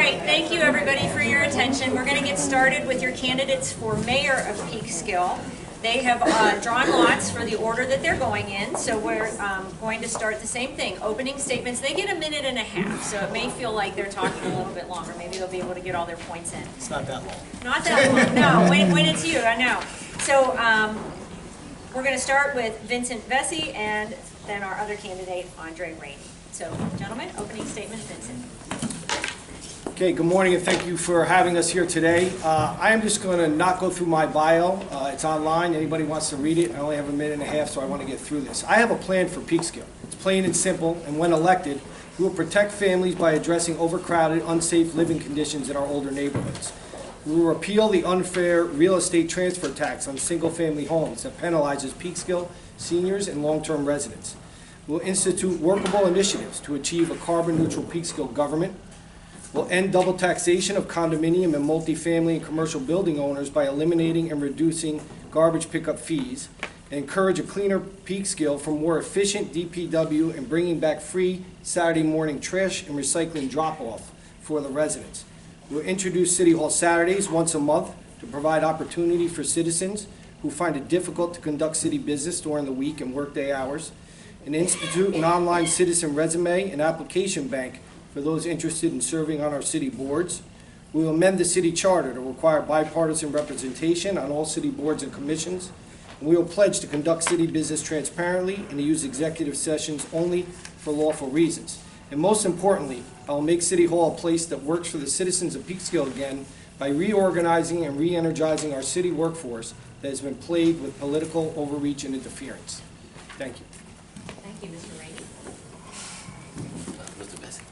right, thank you everybody for your attention. We're going to get started with your candidates for mayor of Peekskill. They have drawn lots for the order that they're going in, so we're going to start the same thing. Opening statements, they get a minute and a half, so it may feel like they're talking a little bit longer. Maybe they'll be able to get all their points in. It's not that long. Not that long, no, when it's you, I know. So we're going to start with Vincent Vesey and then our other candidate, Rainey. So, gentlemen, opening statement, Vincent. Okay, good morning and thank you for having us here today. I am just going to not go through my bio. It's online. Anybody wants to read it. I only have a minute and a half, so I want to get through this. I have a plan for Peekskill. It's plain and simple, and when elected, we will protect families by addressing overcrowded, unsafe living conditions in our older neighborhoods. We will repeal the unfair real estate transfer tax on single-family homes that penalizes Peekskill seniors and long-term residents. We will institute workable initiatives to achieve a carbon-neutral Peekskill government. We'll end double taxation of condominium and multifamily and commercial building owners by eliminating and reducing garbage pickup fees, and encourage a cleaner Peekskill for more efficient DPW and bringing back free Saturday morning trash and recycling drop-off for the residents. We'll introduce City Hall Saturdays once a month to provide opportunity for citizens who find it difficult to conduct city business during the week and workday hours, and institute an online citizen resume and application bank for those interested in serving on our city boards. We will amend the city charter to require bipartisan representation on all city boards and commissions. And we will pledge to conduct city business transparently and to use executive sessions only for lawful reasons. And most importantly, I will make City Hall a place that works for the citizens of Peekskill again by reorganizing and re-energizing our city workforce that has been plagued with political overreach and interference. Thank you. Thank you, Mr. Rainey. Mr. Vesey.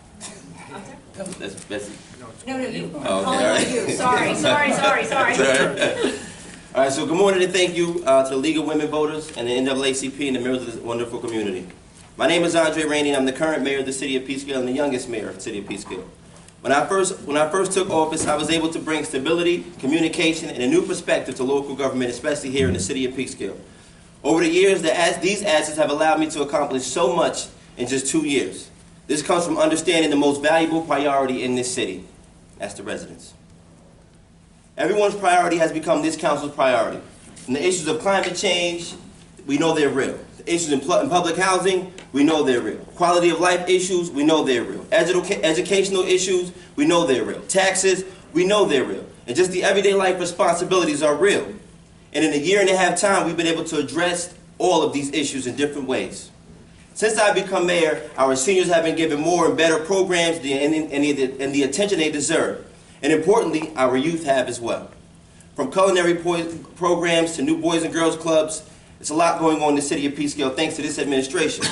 That's Vesey. No, you. Oh, okay, all right. You. Sorry. All right, so good morning and thank you to the League of Women Voters and the NAACP and the members of this wonderful community. My name is Rainey, and I'm the current mayor of the city of Peekskill and the youngest mayor of the city of Peekskill. When I first took office, I was able to bring stability, communication, and a new perspective to local government, especially here in the city of Peekskill. Over the years, these assets have allowed me to accomplish so much in just 2 years. This comes from understanding the most valuable priority in this city. That's the residents. Everyone's priority has become this council's priority. And the issues of climate change, we know they're real. The issues in public housing, we know they're real. Quality of life issues, we know they're real. Educational issues, we know they're real. Taxes, we know they're real. And just the everyday life responsibilities are real. And in a year and a half time, we've been able to address all of these issues in different ways. Since I've become mayor, our seniors have been given more and better programs and the attention they deserve. And importantly, our youth have as well. From culinary programs to new boys and girls clubs, it's a lot going on in the city of Peekskill thanks to this administration.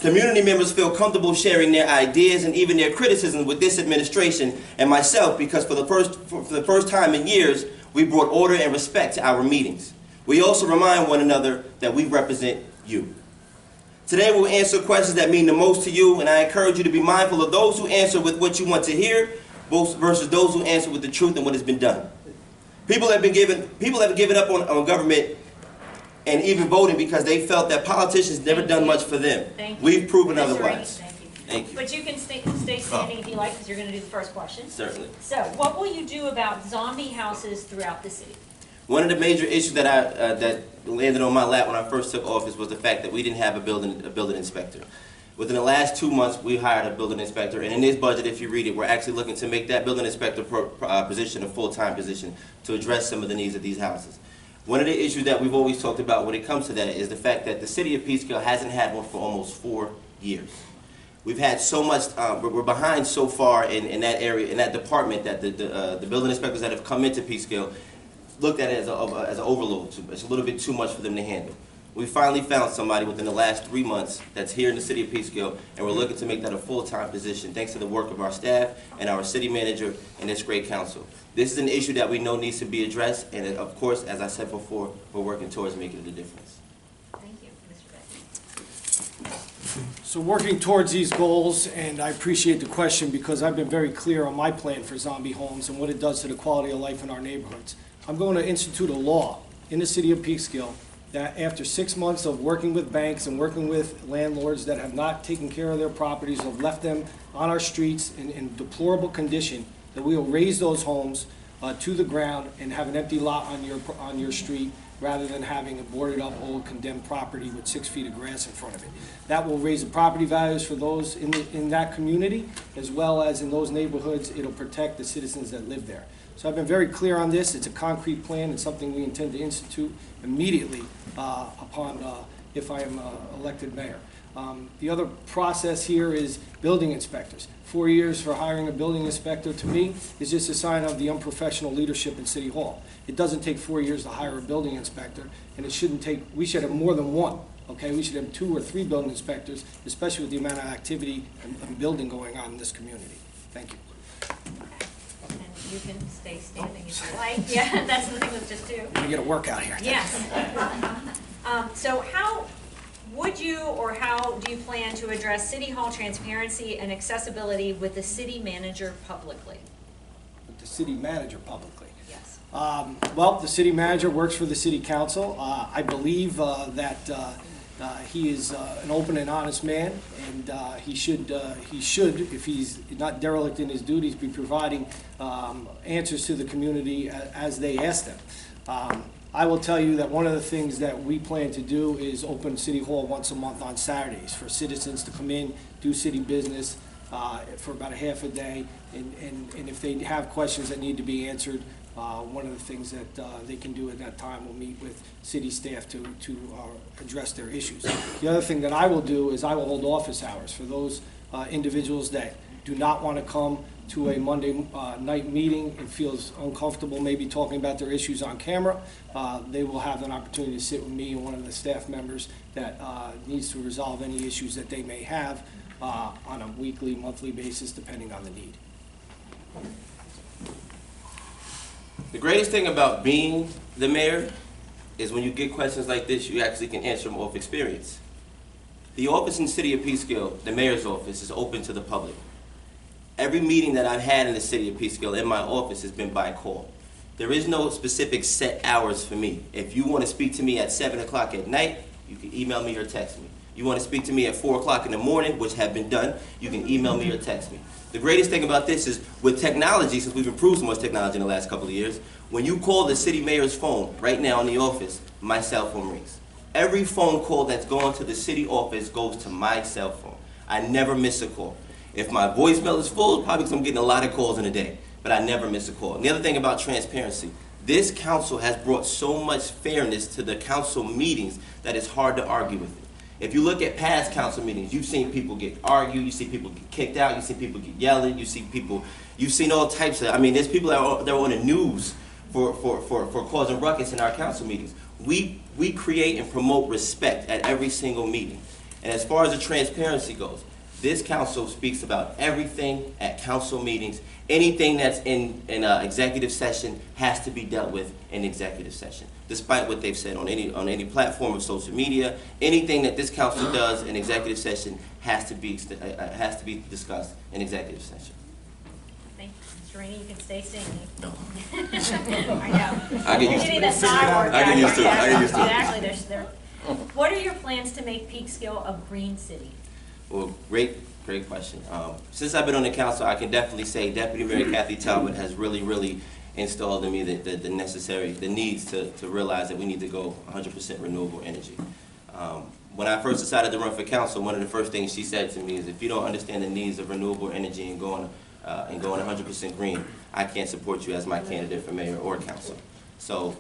Community members feel comfortable sharing their ideas and even their criticisms with this administration and myself, because for the first time in years, we brought order and respect to our meetings. We also remind one another that we represent you. Today we'll answer questions that mean the most to you, and I encourage you to be mindful of those who answer with what you want to hear versus those who answer with the truth and what has been done. People have given up on government and even voting because they felt that politicians never done much for them. We've proven otherwise. Thank you. But you can stay standing if you like, because you're going to do the first question. Certainly. So, what will you do about zombie houses throughout the city? One of the major issues that landed on my lap when I first took office was the fact that we didn't have a building inspector. Within the last 2 months, we hired a building inspector, and in this budget, if you read it, we're actually looking to make that building inspector position a full-time position to address some of the needs of these houses. One of the issues that we've always talked about when it comes to that is the fact that the city of Peekskill hasn't had one for almost 4 years. We've had so much, we're behind so far in that area, in that department, that the building inspectors that have come into Peekskill looked at it as an overload. It's a little bit too much for them to handle. We finally found somebody within the last 3 months that's here in the city of Peekskill, and we're looking to make that a full-time position thanks to the work of our staff and our city manager and this great council. This is an issue that we know needs to be addressed, and of course, as I said before, we're working towards making it a difference. Thank you, Mr. Vesey. So working towards these goals, and I appreciate the question because I've been very clear on my plan for zombie homes and what it does to the quality of life in our neighborhoods. I'm going to institute a law in the city of Peekskill that after 6 months of working with banks and working with landlords that have not taken care of their properties, have left them on our streets in deplorable condition, that we will raise those homes to the ground and have an empty lot on your street, rather than having a boarded up old condemned property with 6 feet of grass in front of it. That will raise the property values for those in that community, as well as in those neighborhoods. It'll protect the citizens that live there. So I've been very clear on this. It's a concrete plan. It's something we intend to institute immediately upon if I am elected mayor. The other process here is building inspectors. 4 years for hiring a building inspector, to me, is just a sign of the unprofessional leadership in City Hall. It doesn't take 4 years to hire a building inspector, and it shouldn't take, we should have more than one, okay? We should have 2 or 3 building inspectors, especially with the amount of activity and building going on in this community. Thank you. And you can stay standing if you like. Yeah, that's the thing with just 2. I'm gonna get a workout here. Yes. So how would you, or how do you plan to address City Hall transparency and accessibility with the city manager publicly? With the city manager publicly. Yes. Well, the city manager works for the city council. I believe that he is an open and honest man, and he should, if he's not derelict in his duties, be providing answers to the community as they ask them. I will tell you that one of the things that we plan to do is open City Hall once a month on Saturdays for citizens to come in, do city business for about a half a day, and if they have questions that need to be answered, one of the things that they can do at that time, we'll meet with city staff to address their issues. The other thing that I will do is I will hold office hours for those individuals that do not want to come to a Monday night meeting and feels uncomfortable maybe talking about their issues on camera. They will have an opportunity to sit with me and one of the staff members that needs to resolve any issues that they may have on a weekly, monthly basis, depending on the need. The greatest thing about being the mayor is when you get questions like this, you actually can answer them off experience. The office in the city of Peekskill, the mayor's office, is open to the public. Every meeting that I've had in the city of Peekskill in my office has been by call. There is no specific set hours for me. If you want to speak to me at 7 o'clock at night, you can email me or text me. You want to speak to me at 4 o'clock in the morning, which have been done, you can email me or text me. The greatest thing about this is with technology, since we've improved so much technology in the last couple of years, when you call the city mayor's phone right now in the office, my cell phone rings. Every phone call that's going to the city office goes to my cell phone. I never miss a call. If my voicemail is full, probably because I'm getting a lot of calls in a day, but I never miss a call. And the other thing about transparency, this council has brought so much fairness to the council meetings that it's hard to argue with it. If you look at past council meetings, you've seen people get argued, you see people get kicked out, you see people get yelled, you've seen all types of, I mean, there's people that are on the news for causing ruckus in our council meetings. We create and promote respect at every single meeting. And as far as the transparency goes, this council speaks about everything at council meetings. Anything that's in executive session has to be dealt with in executive session, despite what they've said on any platform of social media. Anything that this council does in executive session has to be discussed in executive session. Thank you. Mr. Rainey, you can stay standing. No. I know. I get used to it. The side work I get used to it. I get used to it. Exactly. What are your plans to make Peekskill a green city? Well, great question. Since I've been on the council, I can definitely say Deputy Mayor Kathleen Talbot has really installed in me the needs to realize that we need to go 100% renewable energy. When I first decided to run for council, one of the first things she said to me is, if you don't understand the needs of renewable energy and going 100% green, I can't support you as my candidate for mayor or council. So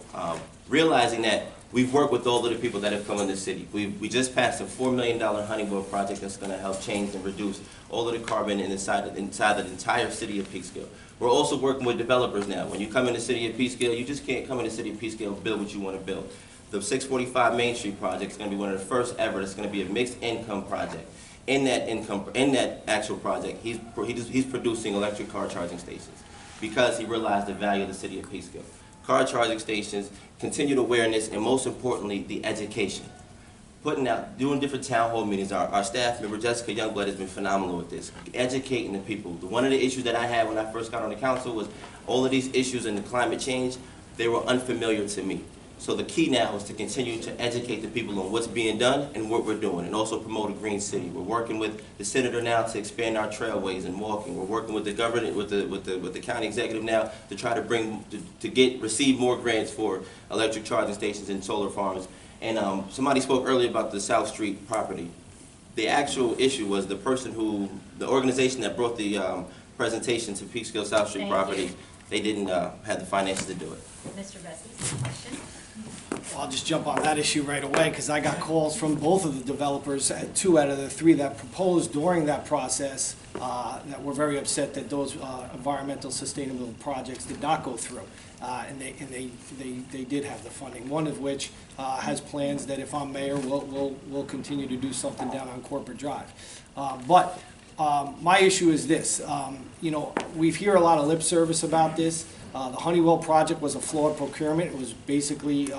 realizing that, we've worked with all of the people that have come in the city. We just passed a $4 million Honeywell project that's going to help change and reduce all of the carbon inside the entire city of Peekskill. We're also working with developers now. When you come in the city of Peekskill, you just can't come in the city of Peekskill and build what you want to build. The 645 Main Street project is going to be one of the first ever that's going to be a mixed income project. In that actual project, he's producing electric car charging stations because he realized the value of the city of Peekskill. Car charging stations, continued awareness, and most importantly, the education. Doing different town hall meetings. Our staff member, Jessica Youngblood, has been phenomenal with this. Educating the people. One of the issues that I had when I first got on the council was all of these issues in the climate change, they were unfamiliar to me. So the key now is to continue to educate the people on what's being done and what we're doing, and also promote a green city. We're working with the senator now to expand our trailways and walking. We're working with the government, with the county executive now to try to receive more grants for electric charging stations and solar farms. And somebody spoke earlier about the South Street property. The actual issue was the organization that brought the presentation to Peekskill South Street property. They didn't have the finances to do it. Mr. Vesey, question? I'll just jump on that issue right away because I got calls from both of the developers, 2 out of the 3 that proposed during that process, that were very upset that those environmental sustainable projects did not go through. And they did have the funding, one of which has plans that if I'm mayor, we'll continue to do something down on Corporate Drive. But my issue is this, you know, we hear a lot of lip service about this. The Honeywell project was a flawed procurement. It was basically,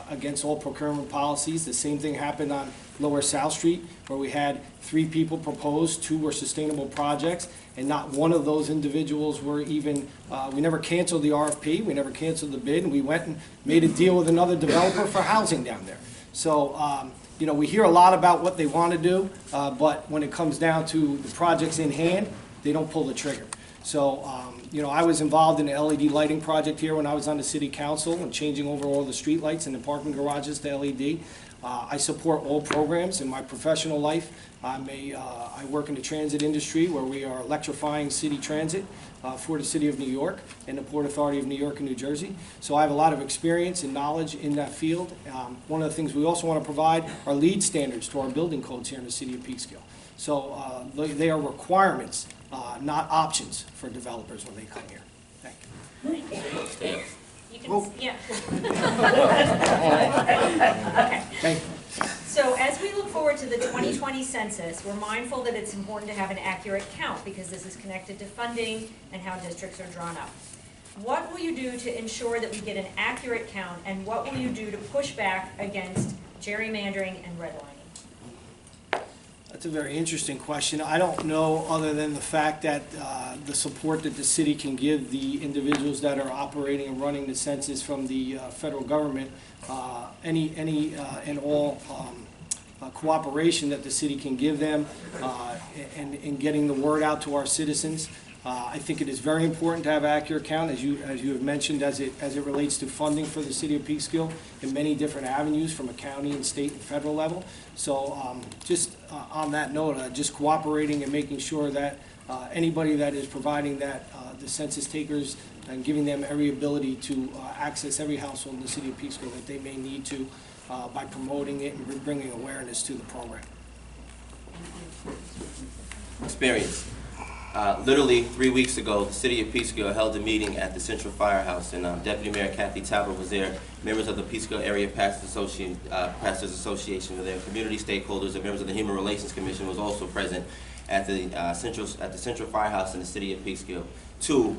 against all procurement policies. The same thing happened on Lower South Street, where we had 3 people propose, 2 were sustainable projects, and not one of those individuals were even, we never canceled the RFP, we never canceled the bid, and we went and made a deal with another developer for housing down there. So, we hear a lot about what they want to do, but when it comes down to the projects in hand, they don't pull the trigger. So, I was involved in the LED lighting project here when I was on the city council and changing over all the street lights in the parking garages to LED. I support all programs in my professional life. I work in the transit industry where we are electrifying city transit for the City of New York and the Port Authority of New York and New Jersey. So I have a lot of experience and knowledge in that field. One of the things we also want to provide are LEED standards to our building codes here in the City of Peekskill. So they are requirements, not options for developers when they come here. Thank you. You can, yeah. Okay. Thank you. So as we look forward to the 2020 census, we're mindful that it's important to have an accurate count because this is connected to funding and how districts are drawn up. What will you do to ensure that we get an accurate count, and what will you do to push back against gerrymandering and redlining? That's a very interesting question. I don't know, other than the fact that the support that the city can give the individuals that are operating and running the census from the federal government, any and all cooperation that the city can give them in getting the word out to our citizens. I think it is very important to have an accurate count, as you have mentioned, as it relates to funding for the City of Peekskill in many different avenues from a county and state and federal level. So just on that note, just cooperating and making sure that anybody that is providing that, the census takers, and giving them every ability to access every household in the City of Peekskill that they may need to by promoting it and bringing awareness to the program. Experience. Literally 3 weeks ago, the City of Peekskill held a meeting at the Central Firehouse, and Deputy Mayor Talbot was there. Members of the Peekskill Area Pastors Association were there. Community stakeholders and members of the Human Relations Commission was also present at the Central Firehouse in the City of Peekskill to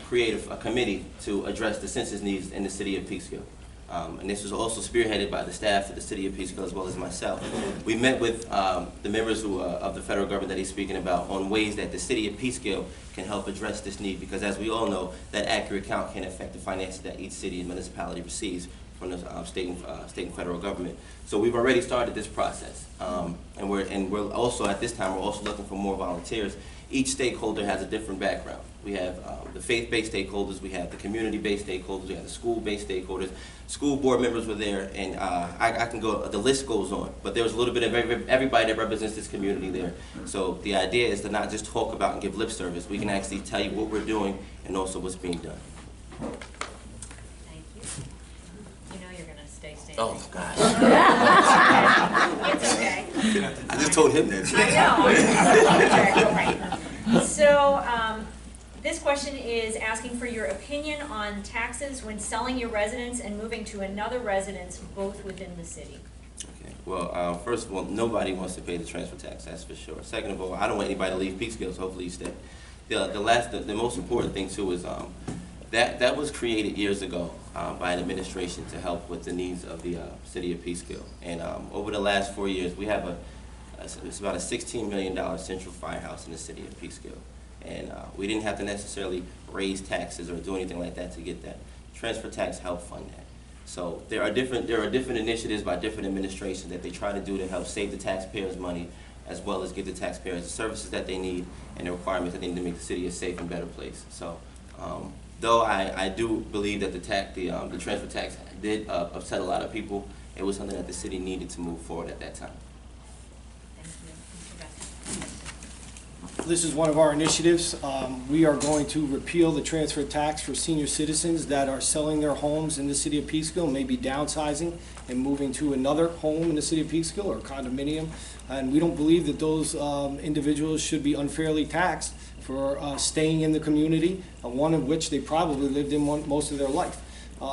create a committee to address the census needs in the City of Peekskill. And this was also spearheaded by the staff of the City of Peekskill as well as myself. We met with the members of the federal government that he's speaking about on ways that the City of Peekskill can help address this need, because as we all know, that accurate count can affect the finances that each city and municipality receives from the state and federal government. So we've already started this process, and we're also at this time we're also looking for more volunteers. Each stakeholder has a different background. We have the faith-based stakeholders, we have the community-based stakeholders, we have the school-based stakeholders. School board members were there, and I can go, the list goes on, but there was a little bit of everybody that represents this community there. So the idea is to not just talk about and give lip service. We can actually tell you what we're doing and also what's being done. Thank you. You know you're going to stay standing. Oh, gosh. It's okay. I just told him that. I know. So, this question is asking for your opinion on taxes when selling your residence and moving to another residence, both within the city. Okay. Well, first of all, nobody wants to pay the transfer tax, that's for sure. Second of all, I don't want anybody to leave Peekskill, so hopefully you stay. The most important thing too is that was created years ago by an administration to help with the needs of the City of Peekskill. And over the last 4 years, we have it's about a $16 million central firehouse in the City of Peekskill. And we didn't have to necessarily raise taxes or do anything like that to get that. Transfer tax helped fund that. So there are different initiatives by different administrations that they try to do to help save the taxpayers money, as well as give the taxpayers the services that they need and the requirements that they need to make the city a safe and better place. So though I do believe that the transfer tax did upset a lot of people, it was something that the city needed to move forward at that time. Thank you. Mr. Vesce. This is one of our initiatives. We are going to repeal the transfer tax for senior citizens that are selling their homes in the city of Peekskill, maybe downsizing and moving to another home in the city of Peekskill or condominium. And we don't believe that those individuals should be unfairly taxed for staying in the community, one of which they probably lived in most of their life.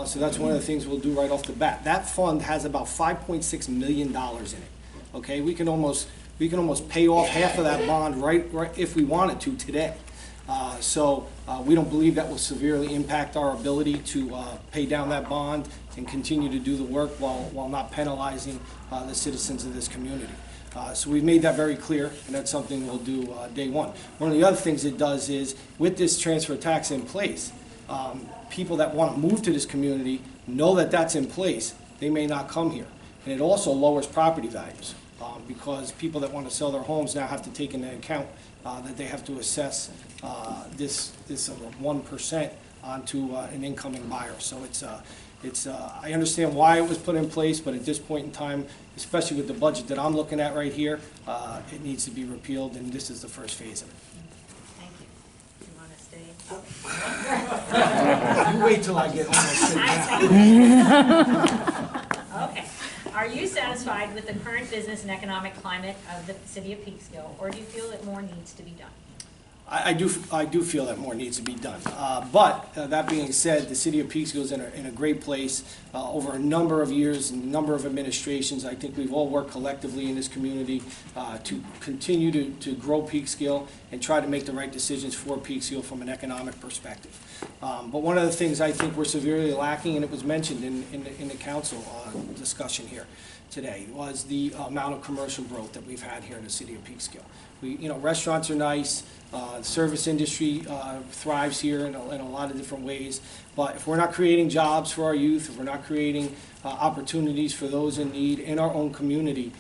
So that's one of the things we'll do right off the bat. That fund has about $5.6 million in it. Okay, we can almost pay off half of that bond right if we wanted to today. So we don't believe that will severely impact our ability to pay down that bond and continue to do the work while not penalizing the citizens of this community. So we've made that very clear, and that's something we'll do day one. One of the other things it does is, with this transfer tax in place, people that want to move to this community know that that's in place. They may not come here. And it also lowers property values because people that want to sell their homes now have to take into account that they have to assess this 1% onto an incoming buyer. So I understand why it was put in place, but at this point in time, especially with the budget that I'm looking at right here, it needs to be repealed, and this is the first phase of it. Thank you. You want to stay? You wait till I get home and sit down. Okay. Are you satisfied with the current business and economic climate of the city of Peekskill, or do you feel that more needs to be done? I do feel that more needs to be done. But that being said, the city of Peekskill is in a great place. Over a number of years and a number of administrations, I think we've all worked collectively in this community to continue to grow Peekskill and try to make the right decisions for Peekskill from an economic perspective. But one of the things I think we're severely lacking, and it was mentioned in the council discussion here today, was the amount of commercial growth that we've had here in the city of Peekskill. Restaurants are nice. The service industry thrives here in a lot of different ways. But if we're not creating jobs for our youth, if we're not creating opportunities for those in need in our own community,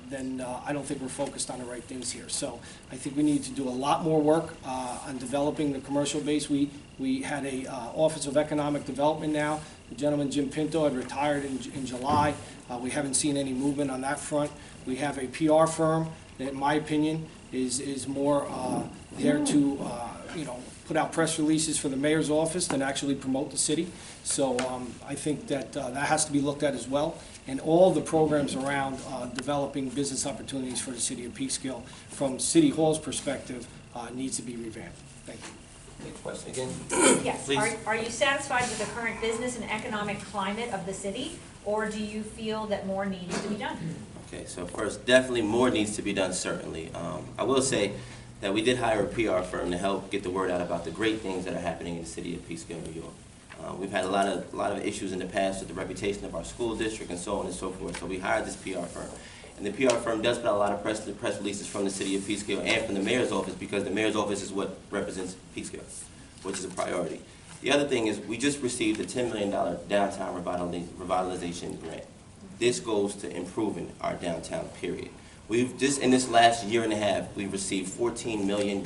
then I don't think we're focused on the right things here. So I think we need to do a lot more work on developing the commercial base. We had a Office of Economic Development now. The gentleman, Jim Pinto, had retired in July. We haven't seen any movement on that front. We have a PR firm that, in my opinion, is more there to put out press releases for the mayor's office than actually promote the city. So I think that that has to be looked at as well. And all the programs around developing business opportunities for the city of Peekskill from City Hall's perspective needs to be revamped. Thank you. Next question again. Yes. Please. Are you satisfied with the current business and economic climate of the city, or do you feel that more needs to be done? Okay, so first, definitely more needs to be done, certainly. I will say that we did hire a PR firm to help get the word out about the great things that are happening in the city of Peekskill, New York. We've had a lot of issues in the past with the reputation of our school district and so on and so forth, so we hired this PR firm. And the PR firm does put out a lot of press releases from the city of Peekskill and from the mayor's office, because the mayor's office is what represents Peekskill, which is a priority. The other thing is we just received a $10 million downtown revitalization grant. This goes to improving our downtown, period. We've just, in this last year and a half, we've received $14 million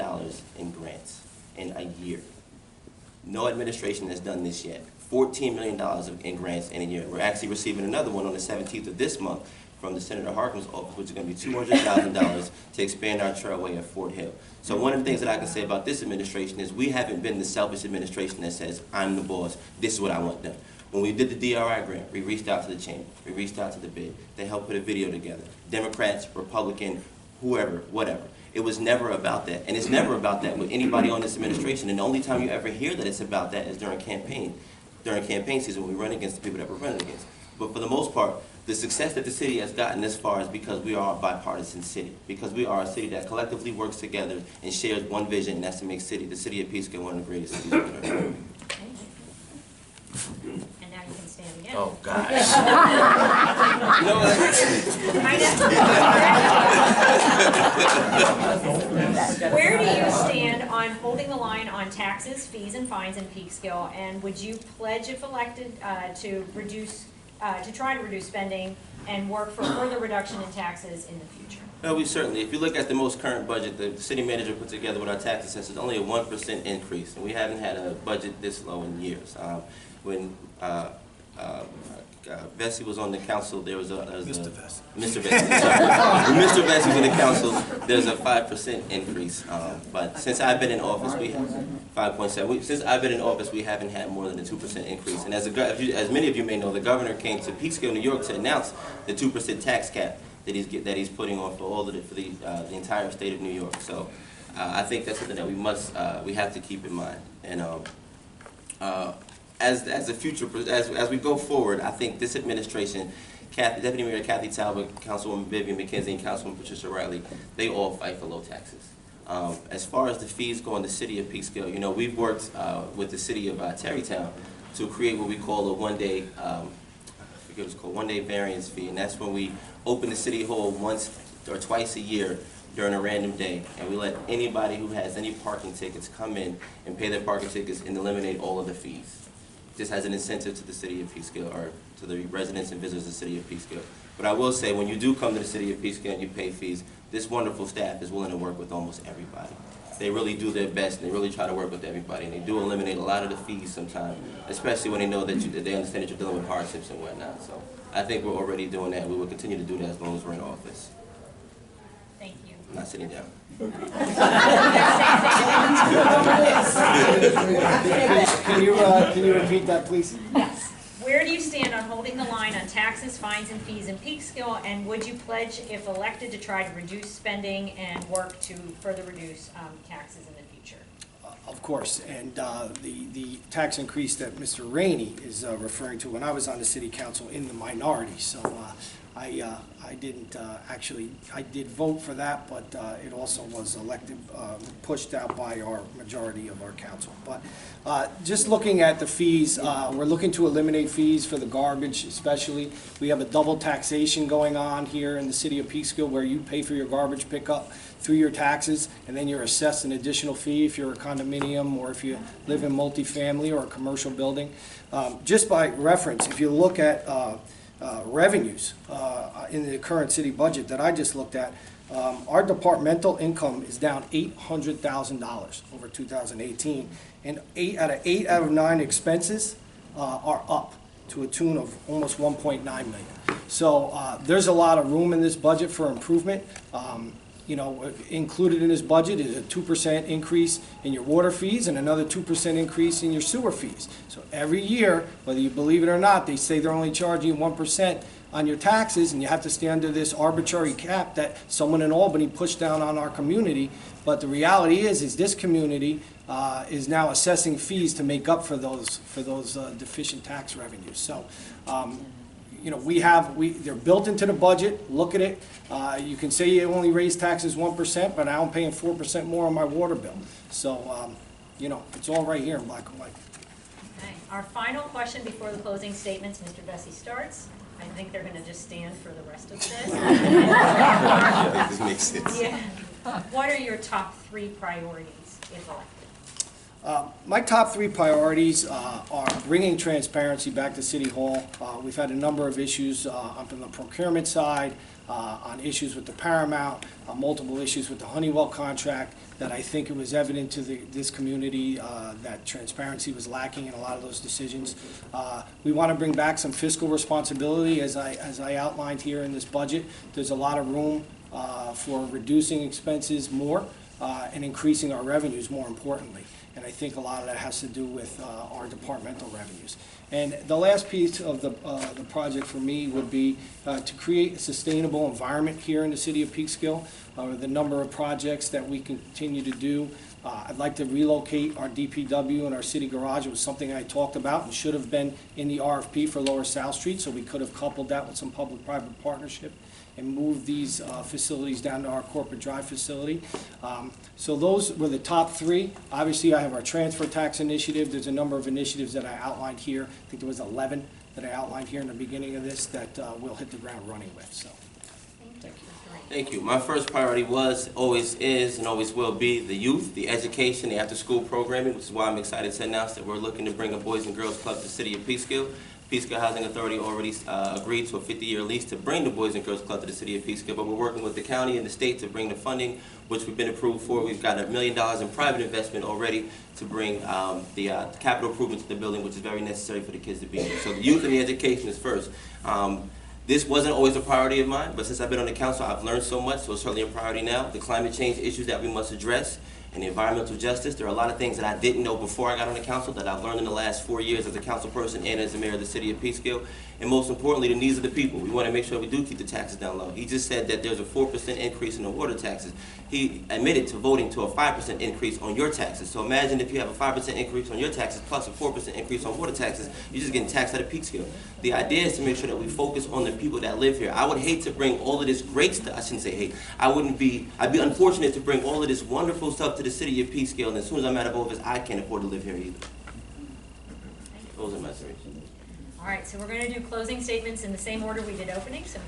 in grants in a year. No administration has done this yet. $14 million in grants in a year. We're actually receiving another one on the 17th of this month from the Senator Harkin's office, which is going to be $200,000 to expand our trailway at Fort Hill. So one of the things that I can say about this administration is we haven't been the selfish administration that says, I'm the boss, this is what I want done. When we did the DRI grant, we reached out to the chamber, we reached out to the bid, they helped put a video together. Democrats, Republican, whoever, whatever. It was never about that, and it's never about that with anybody on this administration, and the only time you ever hear that it's about that is during campaign season when we run against the people that we're running against. But for the most part, the success that the city has gotten this far is because we are a bipartisan city, because we are a city that collectively works together and shares one vision, and that's to make the city of Peekskill one of the greatest cities on earth. And now you can stand again. in. Oh, gosh. You know what? Where do you stand on holding the line on taxes, fees, and fines in Peekskill? And would you pledge, if elected, to try to reduce spending and work for further reduction in taxes in the future? Well, we certainly, if you look at the most current budget the city manager put together with our tax assessors, only a 1% increase, and we haven't had a budget this low in years. When Vesce was on the council, there was Mr. Vesey. Mr. Vesey, sorry. When Mr. Vesey was on the council, there's a 5% increase. But since I've been in office, we have 5.7. Since I've been in office, we haven't had more than a 2% increase. And as many of you may know, the governor came to Peekskill, New York, to announce the 2% tax cap that he's putting on for the entire state of New York. So I think that's something that we have to keep in mind. And as we go forward, I think this administration, Deputy Mayor Kathy Talbot, Councilwoman Vivian McKenzie, and Councilwoman Patricia Riley, they all fight for low taxes. As far as the fees go in the city of Peekskill, you know, we've worked with the city of Terrytown to create what we call a one-day, one-day variance fee, and that's when we open the city hall once or twice a year during a random day, and we let anybody who has any parking tickets come in and pay their parking tickets and eliminate all of the fees. This has an incentive to the city of Peekskill, or to the residents and visitors of the city of Peekskill. But I will say, when you do come to the city of Peekskill and you pay fees, this wonderful staff is willing to work with almost everybody. They really do their best, and they really try to work with everybody, and they do eliminate a lot of the fees sometimes, especially when they know that they understand that you're dealing with hardships and whatnot. So I think we're already doing that. We will continue to do that as long as we're in office. Thank you. I'm not sitting down. Can you repeat that, please? Yes. Where do you stand on holding the line on taxes, fines, and fees in Peekskill, and would you pledge, if elected, to try to reduce spending and work to further reduce taxes in the future? Of course, and the tax increase that Mr. Rainey is referring to, when I was on the city council in the minority, so I didn't actually, I did vote for that, but it also was elected, pushed out by our majority of our council. But just looking at the fees, we're looking to eliminate fees for the garbage especially. We have a double taxation going on here in the city of Peekskill, where you pay for your garbage pickup through your taxes, and then you're assessed an additional fee if you're a condominium or if you live in multifamily or a commercial building. Just by reference, if you look at revenues in the current city budget that I just looked at, our departmental income is down $800,000 over 2018, and 8 out of 9 expenses are up to a tune of almost $1.9 million. So there's a lot of room in this budget for improvement. You know, included in this budget is a 2% increase in your water fees and another 2% increase in your sewer fees. So every year, whether you believe it or not, they say they're only charging 1% on your taxes, and you have to stay under this arbitrary cap that someone in Albany pushed down on our community. But the reality is this community is now assessing fees to make up for those deficient tax revenues. So. You know, they're built into the budget. Look at it. You can say you only raise taxes 1%, but now I'm paying 4% more on my water bill. So, you know, it's all right here in black and white. Okay. Our final question before the closing statements, Mr. Vesey starts. I think they're going to just stand for the rest of this. This makes sense. Yeah. What are your top 3 priorities if elected? My top 3 priorities are bringing transparency back to City Hall. We've had a number of issues on the procurement side, on issues with the Paramount, multiple issues with the Honeywell contract, that I think it was evident to this community that transparency was lacking in a lot of those decisions. We want to bring back some fiscal responsibility, as I outlined here in this budget. There's a lot of room for reducing expenses more and increasing our revenues more importantly. And I think a lot of that has to do with our departmental revenues. And the last piece of the project for me would be to create a sustainable environment here in the city of Peekskill. The number of projects that we can continue to do. I'd like to relocate our DPW and our city garage. It was something I talked about and should have been in the RFP for Lower South Street, so we could have coupled that with some public-private partnership and moved these facilities down to our corporate drive facility. So those were the top 3. Obviously, I have our transfer tax initiative. There's a number of initiatives that I outlined here. I think there was 11 that I outlined here in the beginning of this that we'll hit the ground running with. So, thank you. Thank you. My first priority was, always is, and always will be the youth, the education, the after-school programming, which is why I'm excited to announce that we're looking to bring a Boys and Girls Club to the city of Peekskill. Peekskill Housing Authority already agreed to a 50-year lease to bring the Boys and Girls Club to the city of Peekskill, but we're working with the county and the state to bring the funding, which we've been approved for. We've got $1 million in private investment already to bring the capital improvements to the building, which is very necessary for the kids to be here. So the youth and the education is first. This wasn't always a priority of mine, but since I've been on the council, I've learned so much, so it's certainly a priority now. The climate change issues that we must address, and the environmental justice. There are a lot of things that I didn't know before I got on the council that I've learned in the last 4 years as a council person and as the mayor of the city of Peekskill. And most importantly, the needs of the people. We want to make sure we do keep the taxes down low. He just said that there's a 4% increase in the water taxes. He admitted to voting to a 5% increase on your taxes. So imagine if you have a 5% increase on your taxes plus a 4% increase on water taxes, you're just getting taxed out of Peekskill. The idea is to make sure that we focus on the people that live here. I would hate to bring all of this great stuff, I shouldn't say hate, I'd be unfortunate to bring all of this wonderful stuff to the city of Peekskill, and as soon as I'm out of office, I can't afford to live here either. Those are my three. All right, so we're going to do closing statements in the same order we did opening. So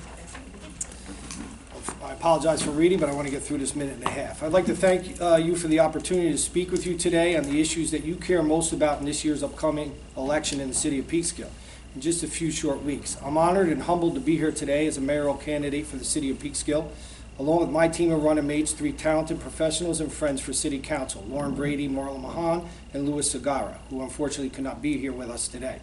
I apologize for reading, but I want to get through this minute and a half. I'd like to thank you for the opportunity to speak with you today on the issues that you care most about in this year's upcoming election in the city of Peekskill. In just a few short weeks, I'm honored and humbled to be here today as a mayoral candidate for the city of Peekskill, along with my team of running mates, 3 talented professionals and friends for city council, Lauren Brady, Marlon Mahon, and Louis Segarra, who unfortunately could not be here with us today.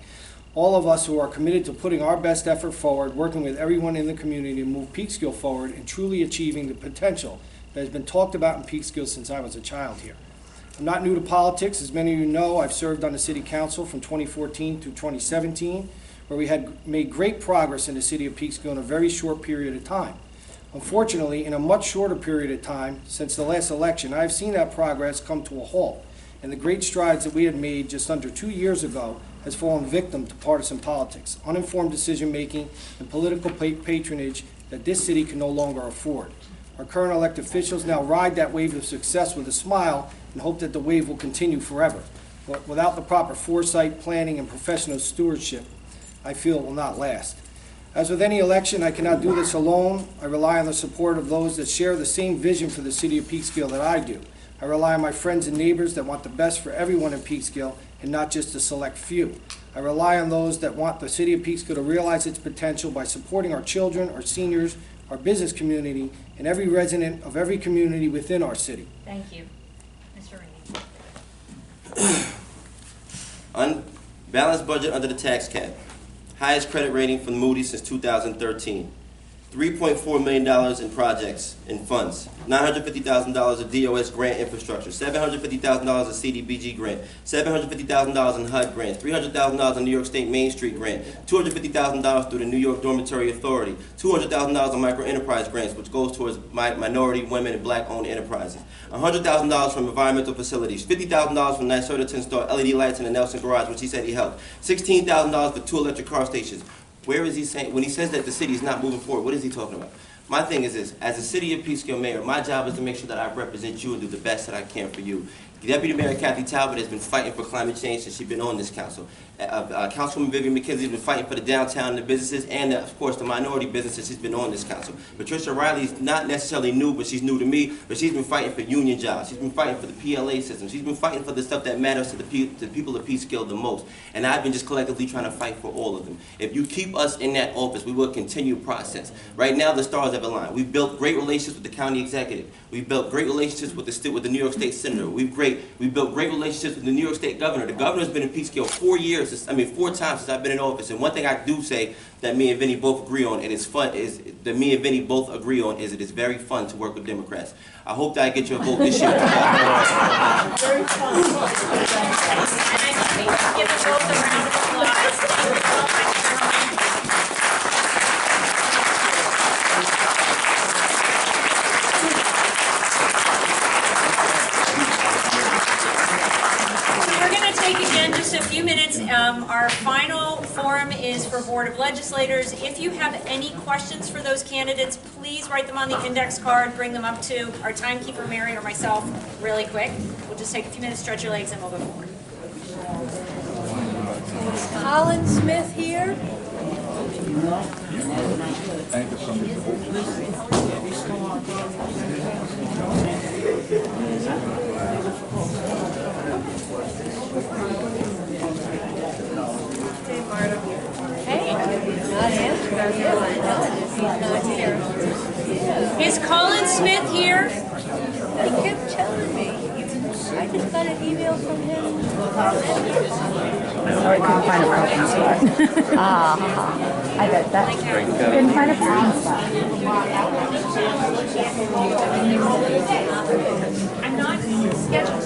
All of us who are committed to putting our best effort forward, working with everyone in the community to move Peekskill forward and truly achieving the potential that has been talked about in Peekskill since I was a child here. I'm not new to politics. As many of you know, I've served on the city council from 2014 to 2017, where we had made great progress in the city of Peekskill in a very short period of time. Unfortunately, in a much shorter period of time since the last election, I've seen that progress come to a halt, and the great strides that we had made just under 2 years ago has fallen victim to partisan politics, uninformed decision-making, and political patronage that this city can no longer afford. Our current elected officials now ride that wave of success with a smile and hope that the wave will continue forever. But without the proper foresight, planning, and professional stewardship, I feel it will not last. As with any election, I cannot do this alone. I rely on the support of those that share the same vision for the city of Peekskill that I do. I rely on my friends and neighbors that want the best for everyone in Peekskill and not just a select few. I rely on those that want the city of Peekskill to realize its potential by supporting our children, our seniors, our business community, and every resident of every community within our city. thank you. Mr. Rainey. Unbalanced budget under the tax cap. Highest credit rating from Moody's since 2013. $3.4 million in projects and funds, $950,000 of DOS grant infrastructure, $750,000 of CDBG grant, $750,000 in HUD grants, $300,000 in New York State Main Street grant, $250,000 through the New York Dormitory Authority, $200,000 in micro enterprise grants, which goes towards minority, women, and black-owned enterprises, $100,000 from environmental facilities, $50,000 from NYSERDA to install LED lights in the Nelson Garage, which he said he helped, $16,000 for 2 electric car stations. Where is he saying, when he says that the city is not moving forward, what is he talking about? My thing is this, as a city of Peekskill mayor, my job is to make sure that I represent you and do the best that I can for you. Deputy Mayor Kathleen Talbot has been fighting for climate change since she's been on this council. Councilwoman Vivian McKenzie has been fighting for the downtown and the businesses and, of course, the minority businesses. She's been on this council. Patricia Riley's not necessarily new, but she's new to me, but she's been fighting for union jobs. She's been fighting for the PLA system. She's been fighting for the stuff that matters to the people of Peekskill the most. And I've been just collectively trying to fight for all of them. If you keep us in that office, we will continue process. Right now, the stars have aligned. We've built great relationships with the county executive. We've built great relationships with the New York State Senator. We've built great relationships with the New York State Governor. The Governor's been in Peekskill 4 times since I've been in office. And one thing I do say that me and Vinny both agree on, and it's fun, is that me and Vinny both agree on, is it is very fun to work with Democrats. I hope that I get your vote this year. Very fun. Give us both a round of applause. Just a few minutes. Our final forum is for Board of Legislators. If you have any questions for those candidates, please write them on the index card, bring them up to our timekeeper, Mary, or myself, really quick. We'll just take a few minutes, stretch your legs, and we'll go forward. Is Colin Smith here? Hey, not answered. I guess he's not here. Yeah. Is Colin Smith here? He kept telling me. I just got an email from him. Sorry, couldn't find a parking spot. I bet that. Couldn't find a parking spot. I'm not scheduled